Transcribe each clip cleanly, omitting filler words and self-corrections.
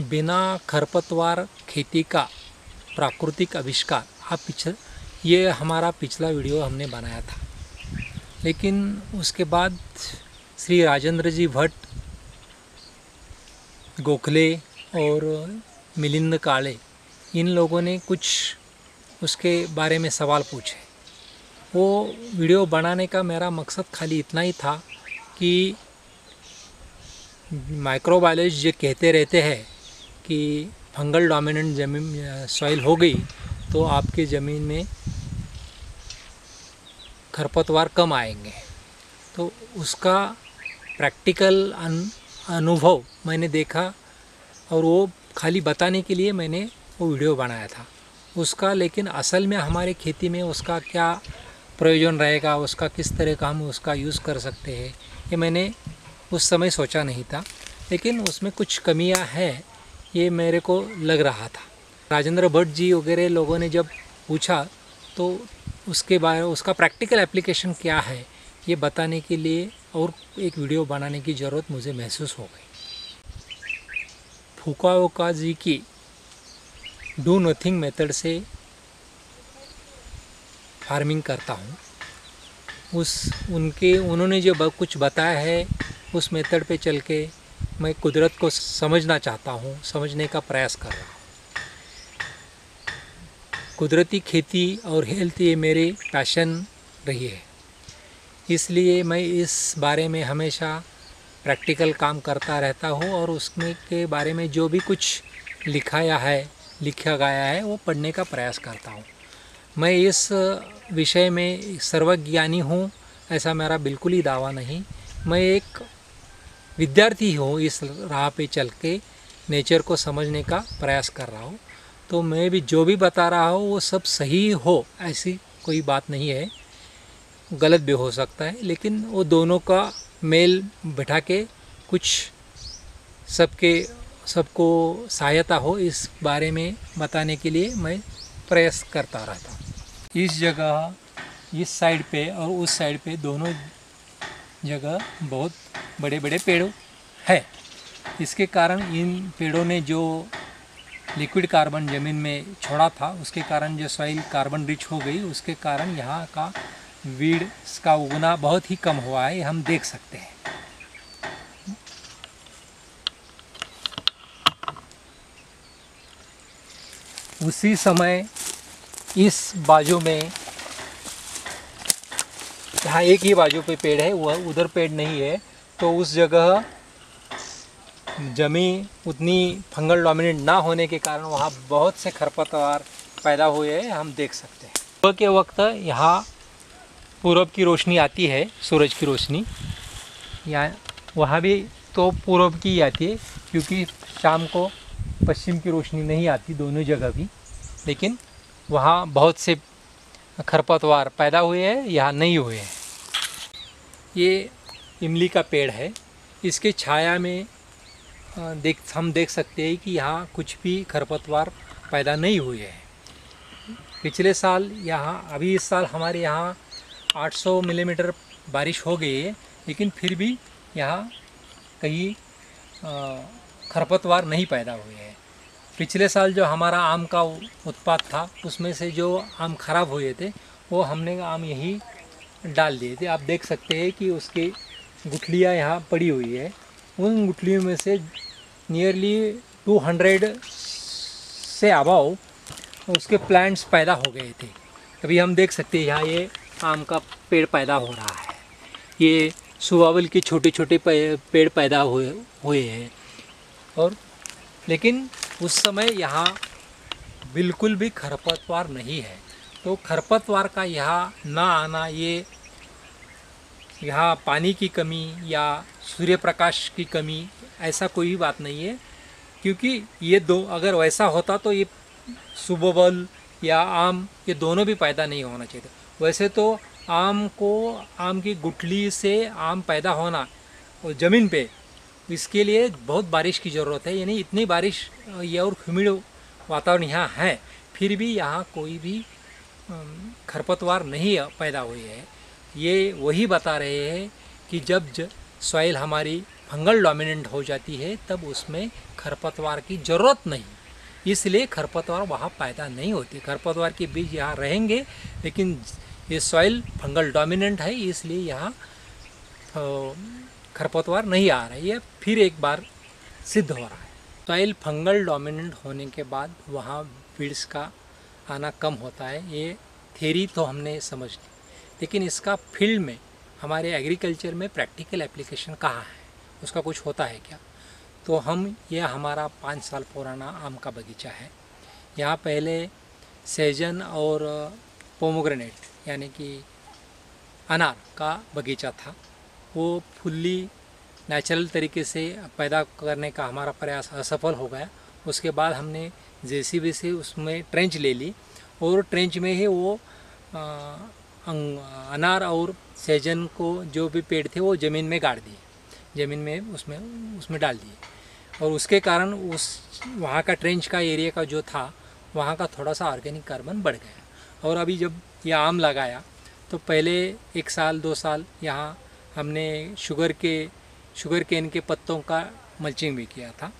बिना खरपतवार खेती का प्राकृतिक आविष्कार। ये हमारा पिछला वीडियो हमने बनाया था, लेकिन उसके बाद श्री राजेंद्र जी भट्ट, गोखले और मिलिंद काळे, इन लोगों ने कुछ उसके बारे में सवाल पूछे। वो वीडियो बनाने का मेरा मकसद खाली इतना ही था कि माइक्रोबायोलॉजी जो कहते रहते हैं कि फंगल डोमिनेंट ज़मीन सॉइल हो गई तो आपके ज़मीन में खरपतवार कम आएंगे, तो उसका प्रैक्टिकल अनुभव मैंने देखा और वो खाली बताने के लिए मैंने वो वीडियो बनाया था उसका। लेकिन असल में हमारे खेती में उसका क्या प्रयोजन रहेगा, उसका किस तरह का हम उसका यूज़ कर सकते हैं, ये मैंने उस समय सोचा नहीं था। लेकिन उसमें कुछ कमियां हैं ये मेरे को लग रहा था। राजेंद्र भट्ट जी वगैरह लोगों ने जब पूछा तो उसका प्रैक्टिकल एप्लीकेशन क्या है ये बताने के लिए और एक वीडियो बनाने की ज़रूरत मुझे महसूस हो गई। फुकाओका जी की डू नथिंग मेथड से फार्मिंग करता हूँ। उन्होंने जो कुछ बताया है उस मेथड पे चल के मैं कुदरत को समझना चाहता हूँ, समझने का प्रयास कर रहा हूँ। कुदरती खेती और हेल्थ ये मेरे पैशन रही है, इसलिए मैं इस बारे में हमेशा प्रैक्टिकल काम करता रहता हूँ और उसमें के बारे में जो भी कुछ लिखा गया है वो पढ़ने का प्रयास करता हूँ। मैं इस विषय में सर्वज्ञानी हूँ ऐसा मेरा बिल्कुल ही दावा नहीं। मैं एक विद्यार्थी हूँ, इस राह पे चल के नेचर को समझने का प्रयास कर रहा हूँ। तो मैं भी जो भी बता रहा हूँ वो सब सही हो ऐसी कोई बात नहीं है, गलत भी हो सकता है, लेकिन वो दोनों का मेल बैठा के कुछ सबको सहायता हो इस बारे में बताने के लिए मैं प्रयास करता रहता हूँ। इस जगह, इस साइड पे और उस साइड पे दोनों जगह बहुत बड़े बड़े पेड़ है। इसके कारण इन पेड़ों ने जो लिक्विड कार्बन ज़मीन में छोड़ा था उसके कारण जो सॉइल कार्बन रिच हो गई, उसके कारण यहाँ का वीड्स का उगना बहुत ही कम हुआ है, हम देख सकते हैं। उसी समय इस बाजू में, यहाँ एक ही बाजू पे पेड़ है, वह उधर पेड़ नहीं है, तो उस जगह जमीन उतनी फंगल डोमिनेंट ना होने के कारण वहाँ बहुत से खरपतवार पैदा हुए हैं, हम देख सकते हैं। सुबह के वक्त यहाँ पूरब की रोशनी आती है, सूरज की रोशनी, यहाँ वहाँ भी तो पूरब की आती है क्योंकि शाम को पश्चिम की रोशनी नहीं आती दोनों जगह भी। लेकिन वहाँ बहुत से खरपतवार पैदा हुए हैं, यहाँ नहीं हुए हैं। ये इमली का पेड़ है, इसके छाया में हम देख सकते हैं कि यहाँ कुछ भी खरपतवार पैदा नहीं हुए हैं। पिछले साल यहाँ, अभी इस साल हमारे यहाँ 800 मिलीमीटर बारिश हो गई है, लेकिन फिर भी यहाँ कहीं खरपतवार नहीं पैदा हुए हैं। पिछले साल जो हमारा आम का उत्पाद था उसमें से जो आम खराब हुए थे वो हमने आम यही डाल दिए थे। आप देख सकते हैं कि उसकी गुठलियाँ यहाँ पड़ी हुई है। उन गुठलियों में से नियरली 200 से अबाव उसके प्लांट्स पैदा हो गए थे। अभी हम देख सकते हैं यहाँ ये आम का पेड़ पैदा हो रहा है, ये सुवावल के छोटे छोटे पेड़ पैदा हुए हैं। और लेकिन उस समय यहाँ बिल्कुल भी खरपतवार नहीं है। तो खरपतवार का यहाँ ना आना, ये यहाँ पानी की कमी या सूर्य प्रकाश की कमी ऐसा कोई बात नहीं है, क्योंकि ये दो अगर वैसा होता तो ये सुबबल या आम ये दोनों भी पैदा नहीं होना चाहिए था। वैसे तो आम की गुठली से आम पैदा होना और ज़मीन पे, इसके लिए बहुत बारिश की ज़रूरत है, यानी इतनी बारिश ये और ह्यूमिड वातावरण यहाँ है, फिर भी यहाँ कोई भी खरपतवार नहीं पैदा हुई है। ये वही बता रहे हैं कि जब सॉइल हमारी फंगल डोमिनेंट हो जाती है तब उसमें खरपतवार की ज़रूरत नहीं, इसलिए खरपतवार वहाँ पैदा नहीं होती। खरपतवार के बीज यहाँ रहेंगे, लेकिन ये सॉइल फंगल डोमिनेंट है, इसलिए यहाँ खरपतवार नहीं आ रहा है। ये फिर एक बार सिद्ध हो रहा है। सॉइल फंगल डोमिनेंट होने के बाद वहाँ वीड्स का आना कम होता है। ये थ्योरी तो हमने समझ ली, लेकिन इसका फील्ड में, हमारे एग्रीकल्चर में प्रैक्टिकल एप्लीकेशन कहाँ है, उसका कुछ होता है क्या? तो यह हमारा 5 साल पुराना आम का बगीचा है। यहाँ पहले सेजन और पोमोग्रेनेट यानी कि अनार का बगीचा था। वो फुल्ली नेचुरल तरीके से पैदा करने का हमारा प्रयास असफल हो गया। उसके बाद हमने जेसीबी से उसमें ट्रेंच ले ली और ट्रेंच में ही वो अनार और सेजन को जो भी पेड़ थे वो ज़मीन में गाड़ दिए, ज़मीन में उसमें डाल दिए। और उसके कारण वहाँ का ट्रेंच का एरिया का जो था वहाँ का थोड़ा सा ऑर्गेनिक कार्बन बढ़ गया। और अभी जब यह आम लगाया तो पहले 1 साल 2 साल यहाँ हमने शुगर केन के पत्तों का मल्चिंग भी किया था।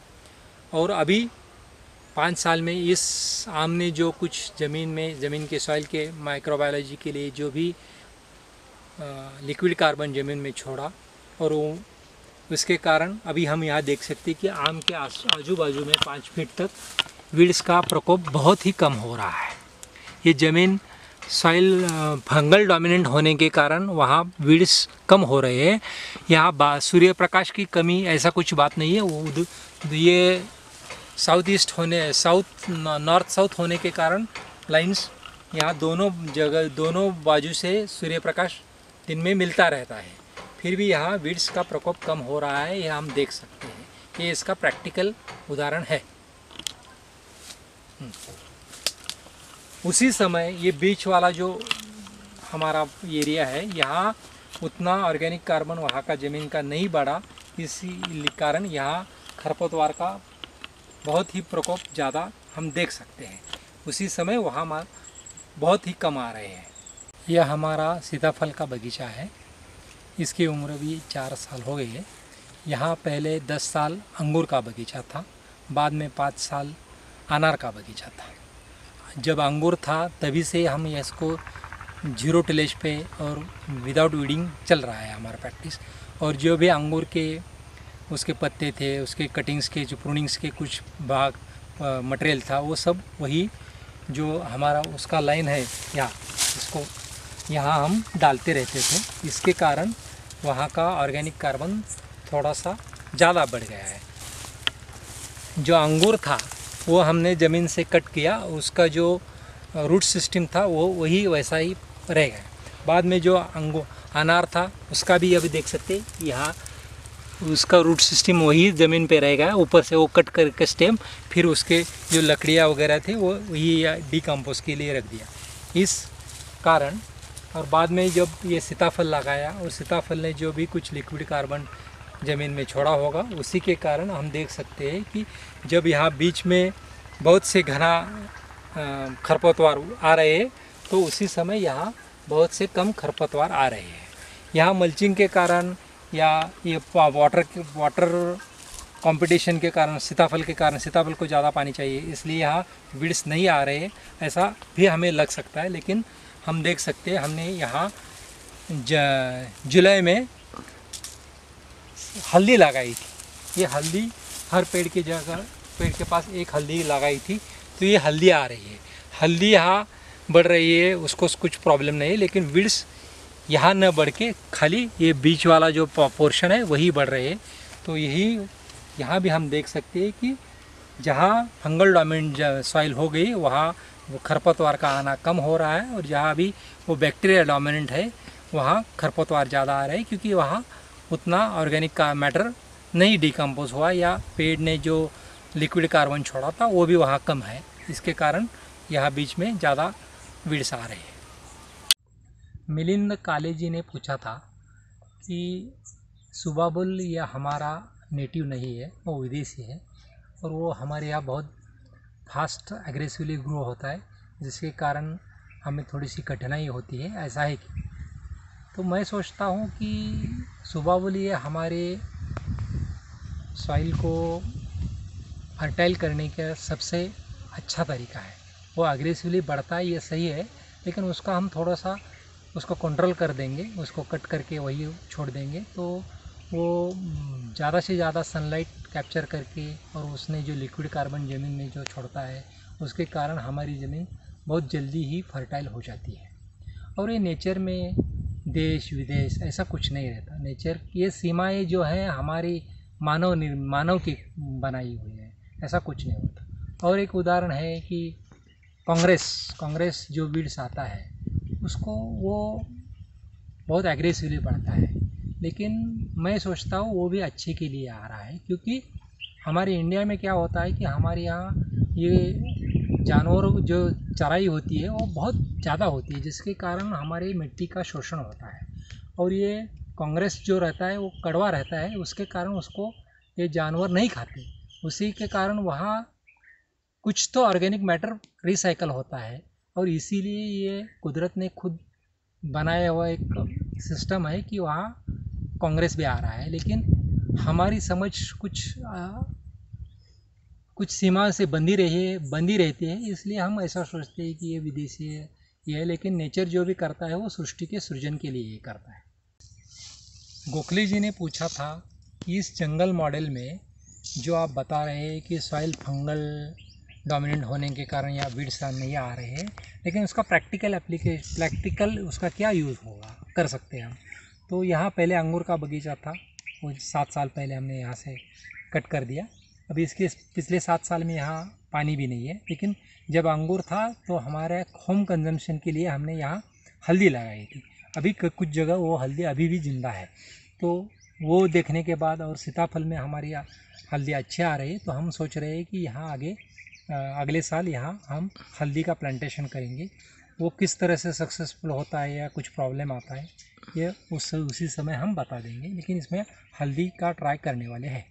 और अभी 5 साल में इस आम ने जो कुछ ज़मीन के सॉइल के माइक्रोबायोलॉजी के लिए जो भी लिक्विड कार्बन ज़मीन में छोड़ा, और उसके कारण अभी हम यहाँ देख सकते हैं कि आम के आजू बाजू में 5 फीट तक वीड्स का प्रकोप बहुत ही कम हो रहा है। ये ज़मीन सॉइल फंगल डोमिनेंट होने के कारण वहाँ वीड्स कम हो रहे हैं। यहाँ सूर्य प्रकाश की कमी ऐसा कुछ बात नहीं है। ये नॉर्थ साउथ होने के कारण लाइंस यहाँ दोनों बाजू से सूर्य प्रकाश दिन में मिलता रहता है, फिर भी यहाँ वीड्स का प्रकोप कम हो रहा है। यह हम देख सकते हैं, ये इसका प्रैक्टिकल उदाहरण है। उसी समय ये बीच वाला जो हमारा एरिया है, यहाँ उतना ऑर्गेनिक कार्बन वहाँ का ज़मीन का नहीं बढ़ा, इसी कारण यहाँ खरपतवार का बहुत ही प्रकोप ज़्यादा हम देख सकते हैं। उसी समय वहाँ बहुत ही कम आ रहे हैं। यह हमारा सीताफल का बगीचा है। इसकी उम्र भी 4 साल हो गई है। यहाँ पहले 10 साल अंगूर का बगीचा था, बाद में 5 साल अनार का बगीचा था। जब अंगूर था तभी से हम इसको 0 टिलेज पे और विदाउट वीडिंग चल रहा है हमारा प्रैक्टिस। और जो भी अंगूर के उसके पत्ते थे, उसके कटिंग्स के जो प्रूनिंग्स के कुछ भाग मटेरियल था, वो सब वही जो हमारा उसका लाइन है यहाँ, इसको यहाँ हम डालते रहते थे। इसके कारण वहाँ का ऑर्गेनिक कार्बन थोड़ा सा ज़्यादा बढ़ गया है। जो अंगूर था वो हमने ज़मीन से कट किया, उसका जो रूट सिस्टम था वो वही वैसा ही रह गया। बाद में जो अनार था उसका भी अभी देख सकते हैं, यहाँ उसका रूट सिस्टम वही ज़मीन पे रह गया। ऊपर से वो कट करके स्टेम, फिर उसके जो लकड़ियाँ वगैरह थे वो वही डिकम्पोज के लिए रख दिया इस कारण। और बाद में जब ये सीताफल लगाया और सीताफल ने जो भी कुछ लिक्विड कार्बन ज़मीन में छोड़ा होगा, उसी के कारण हम देख सकते हैं कि जब यहाँ बीच में बहुत से घना खरपतवार आ रहे हैं तो उसी समय यहाँ बहुत से कम खरपतवार आ रहे हैं। यहाँ मल्चिंग के कारण या ये वाटर कंपटीशन के कारण, सीताफल को ज़्यादा पानी चाहिए, इसलिए यहाँ वीड्स नहीं आ रहे हैं, ऐसा भी हमें लग सकता है। लेकिन हम देख सकते हैं हमने यहाँ जुलाई में हल्दी लगाई थी। ये हल्दी हर पेड़ के पास एक हल्दी लगाई थी, तो ये हल्दी आ रही है। हल्दी यहाँ बढ़ रही है, उसको कुछ प्रॉब्लम नहीं है, लेकिन वीड्स यहाँ न बढ़ के खाली ये बीच वाला जो पोर्शन है वही बढ़ रहे हैं। तो यहाँ भी हम देख सकते हैं कि जहाँ फंगल डोमिनेंट सॉइल हो गई वहाँ वो खरपतवार का आना कम हो रहा है, और जहाँ भी वो बैक्टीरिया डोमिनेंट है वहाँ खरपतवार ज़्यादा आ रहे हैं, क्योंकि वहाँ उतना ऑर्गेनिक का मैटर नहीं डिकम्पोज हुआ, या पेड़ ने जो लिक्विड कार्बन छोड़ा था वो भी वहाँ कम है। इसके कारण यहाँ बीच में ज़्यादा वीड्स आ रहे हैं। मिलिंद काले जी ने पूछा था कि सुबाबुल यह हमारा नेटिव नहीं है, वो विदेशी है, और वो हमारे यहाँ बहुत फास्ट एग्रेसिवली ग्रो होता है, जिसके कारण हमें थोड़ी सी कठिनाई होती है, ऐसा है कि? तो मैं सोचता हूँ कि सुबाबुल ये हमारे सॉइल को फर्टाइल करने का सबसे अच्छा तरीका है। वो अग्रेसिवली बढ़ता है ये सही है, लेकिन उसका हम थोड़ा सा उसको कंट्रोल कर देंगे, उसको कट करके वही छोड़ देंगे तो वो ज़्यादा से ज़्यादा सनलाइट कैप्चर करके और उसने जो लिक्विड कार्बन ज़मीन में जो छोड़ता है उसके कारण हमारी ज़मीन बहुत जल्दी ही फर्टाइल हो जाती है। और ये नेचर में देश विदेश ऐसा कुछ नहीं रहता। नेचर ये सीमाएं जो हैं हमारी मानव की बनाई हुई है, ऐसा कुछ नहीं होता। और एक उदाहरण है कि कांग्रेस जो वीड्स आता है उसको वो बहुत एग्रेसिवली बढ़ता है, लेकिन मैं सोचता हूँ वो भी अच्छे के लिए आ रहा है, क्योंकि हमारे इंडिया में क्या होता है कि हमारे यहाँ ये जानवरों जो चराई होती है वो बहुत ज़्यादा होती है, जिसके कारण हमारी मिट्टी का शोषण होता है। और ये कांग्रेस जो रहता है वो कड़वा रहता है, उसके कारण उसको ये जानवर नहीं खाते। उसी के कारण वहाँ कुछ तो ऑर्गेनिक मैटर रिसाइकल होता है, और इसीलिए ये कुदरत ने खुद बनाया हुआ एक सिस्टम है कि वहाँ कांग्रेस भी आ रहा है। लेकिन हमारी समझ कुछ सीमा से बंदी रहती है, इसलिए हम ऐसा सोचते हैं कि ये विदेशी है ये है, लेकिन नेचर जो भी करता है वो सृष्टि के सृजन के लिए ही करता है। गोखले जी ने पूछा था कि इस जंगल मॉडल में जो आप बता रहे हैं कि सॉइल फंगल डोमिनेंट होने के कारण या वीड्स नहीं आ रहे हैं, लेकिन उसका प्रैक्टिकल उसका क्या यूज़ होगा, कर सकते हैं हम। तो यहाँ पहले अंगूर का बगीचा था, वो 7 साल पहले हमने यहाँ से कट कर दिया। अभी इसके पिछले 7 साल में यहाँ पानी भी नहीं है, लेकिन जब अंगूर था तो हमारे होम कंजम्पशन के लिए हमने यहाँ हल्दी लगाई थी। अभी कुछ जगह वो हल्दी अभी भी ज़िंदा है, तो वो देखने के बाद और सीताफल में हमारी हल्दी अच्छे आ रही है, तो हम सोच रहे हैं कि यहाँ अगले साल यहाँ हम हल्दी का प्लांटेशन करेंगे। वो किस तरह से सक्सेसफुल होता है या कुछ प्रॉब्लम आता है ये उसी समय हम बता देंगे, लेकिन इसमें हल्दी का ट्राई करने वाले हैं।